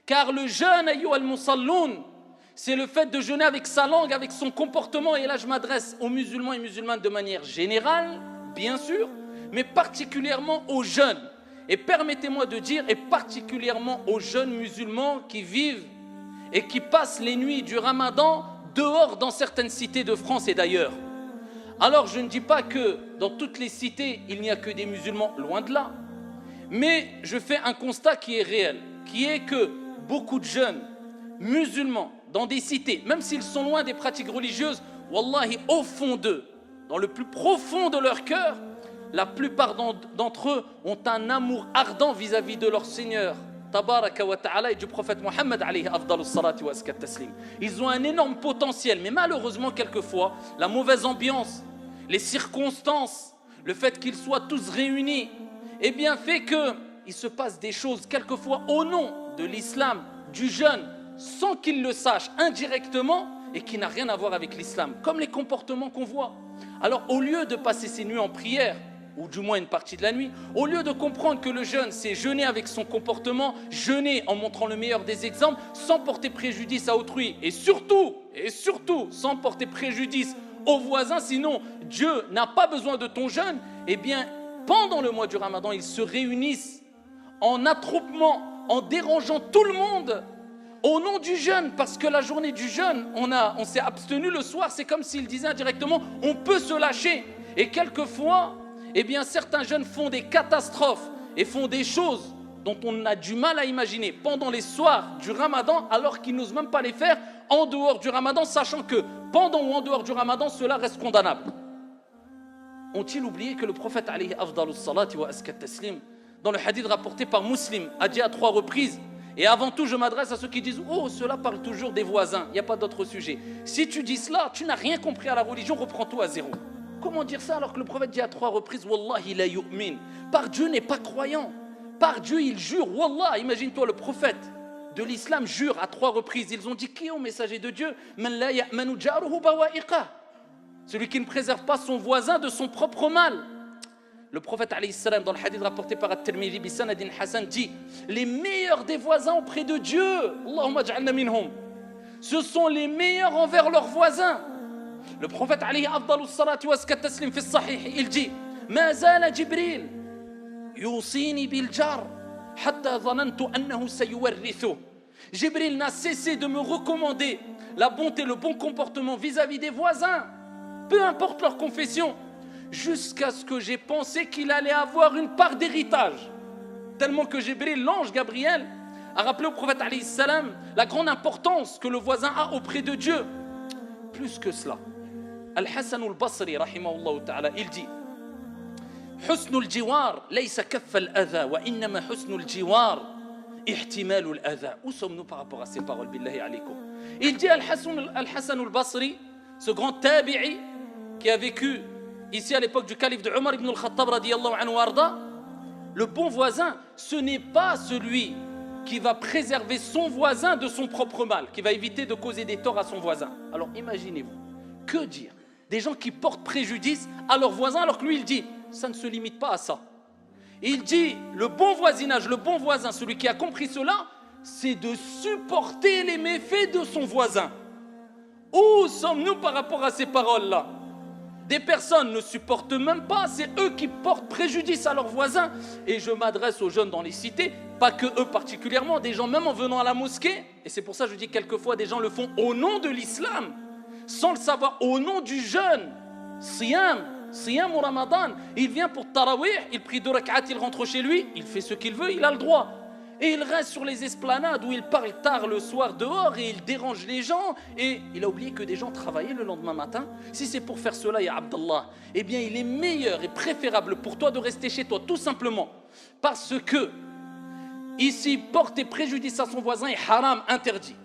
Car le jeûne, ayyuha al-musalloun, c'est le fait de jeûner avec sa langue, avec son comportement. Et là, je m'adresse aux musulmans et musulmanes de manière générale, bien sûr, mais particulièrement aux jeunes. Et permettez-moi de dire, et particulièrement aux jeunes musulmans qui vivent et qui passent les nuits du Ramadan dehors dans certaines cités de France et d'ailleurs. Alors, je ne dis pas que dans toutes les cités, il n'y a que des musulmans, loin de là. Mais je fais un constat qui est réel, qui est que beaucoup de jeunes musulmans dans des cités, même s'ils sont loin des pratiques religieuses, wallahi, au fond d'eux, dans le plus profond de leur cœur, la plupart d'entre eux ont un amour ardent vis-à-vis de leur Seigneur, tabaraka wa ta'ala, et du prophète Mohammed alayhi afdalus salati wa askat taslim. Ils ont un énorme potentiel, mais malheureusement, quelquefois, la mauvaise ambiance, les circonstances, le fait qu'ils soient tous réunis, eh bien, fait qu'il se passe des choses, quelquefois au nom de l'islam, du jeûne, sans qu'il le sache indirectement et qui n'a rien à voir avec l'islam, comme les comportements qu'on voit. Alors au lieu de passer ses nuits en prière, ou du moins une partie de la nuit, au lieu de comprendre que le jeûne c'est jeûner avec son comportement, jeûner en montrant le meilleur des exemples, sans porter préjudice à autrui, et surtout sans porter préjudice aux voisins, sinon Dieu n'a pas besoin de ton jeûne, eh bien pendant le mois du Ramadan, ils se réunissent en attroupement, en dérangeant tout le monde, au nom du jeûne, parce que la journée du jeûne, on s'est abstenu le soir, c'est comme s'il disait indirectement, on peut se lâcher. Et quelquefois, eh bien, certains jeunes font des catastrophes et font des choses dont on a du mal à imaginer pendant les soirs du Ramadan, alors qu'ils n'osent même pas les faire en dehors du Ramadan, sachant que pendant ou en dehors du Ramadan, cela reste condamnable. Ont-ils oublié que le prophète alayhi afdalus salati wa askat taslim, dans le hadith rapporté par Muslim, a dit à 3 reprises, et avant tout, je m'adresse à ceux qui disent « Oh, cela parle toujours des voisins, il n'y a pas d'autre sujet. » Si tu dis cela, tu n'as rien compris à la religion, reprends tout à zéro. Comment dire ça alors que le prophète dit à 3 reprises « Wallahi la yu'min » Par Dieu n'est pas croyant. Par Dieu, il jure. Wallah, imagine-toi, le prophète de l'islam jure à 3 reprises. Ils ont dit « Qui est au messager de Dieu ?»« Man la ya'manu jaruhu bawa'iqa » Celui qui ne préserve pas son voisin de son propre mal. Le prophète alayhi salam, dans le hadith rapporté par At-Tirmidhi bi sanadin hasan, dit les meilleurs des voisins auprès de Dieu, Allahumma ja'alna minhum, ce sont les meilleurs envers leurs voisins. Le prophète alayhi afdalus salati wa askat taslim fi sahih, il dit ma zala Jibril yusini bil jar hatta dhanantu annahu sayuwarrithu. Jibril n'a cessé de me recommander la bonté, le bon comportement vis-à-vis des voisins, peu importe leur confession, jusqu'à ce que j'ai pensé qu'il allait avoir une part d'héritage. Tellement que Jibril, l'ange Gabriel, a rappelé au prophète alayhi salam la grande importance que le voisin a auprès de Dieu. Plus que cela, Al-Hasan al-Basri, rahimahullah ta'ala, il dit Husnul jiwar laysa kaffa al-adha wa innama husnul jiwar ihtimalu al-adha. Où sommes-nous par rapport à ces paroles, billahi alaykum? Il dit Al-Hasan al-Basri, ce grand tabi'i qui a vécu ici à l'époque du calife de Omar ibn al-Khattab radiyallahu anhu arda, le bon voisin, ce n'est pas celui qui va préserver son voisin de son propre mal, qui va éviter de causer des torts à son voisin. Alors imaginez-vous, que dire? Des gens qui portent préjudice à leur voisin alors que lui il dit, ça ne se limite pas à ça. Il dit, le bon voisinage, le bon voisin, celui qui a compris cela, c'est de supporter les méfaits de son voisin. Où sommes-nous par rapport à ces paroles-là? Des personnes ne supportent même pas, c'est eux qui portent préjudice à leurs voisins. Et je m'adresse aux jeunes dans les cités, pas que eux particulièrement, des gens même en venant à la mosquée. Et c'est pour ça que je dis quelquefois des gens le font au nom de l'islam, sans le savoir, au nom du jeûne. Siyam ou Ramadan, il vient pour Tarawih, il prie 2 rak'at, il rentre chez lui, il fait ce qu'il veut, il a le droit. Et il reste sur les esplanades où il parle tard le soir dehors et il dérange les gens. Et il a oublié que des gens travaillaient le lendemain matin. Si c'est pour faire cela, ya Abdallah, eh bien il est meilleur et préférable pour toi de rester chez toi, tout simplement. Parce que ici, porter préjudice à son voisin est haram, interdit.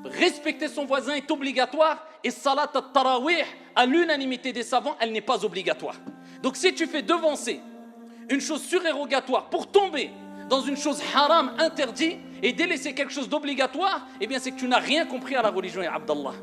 Respecter son voisin est obligatoire. Et salat al-tarawih, à l'unanimité des savants, elle n'est pas obligatoire. Donc si tu fais devancer une chose surérogatoire pour tomber dans une chose haram interdite et délaisser quelque chose d'obligatoire, eh bien c'est que tu n'as rien compris à la religion, ya Abdallah.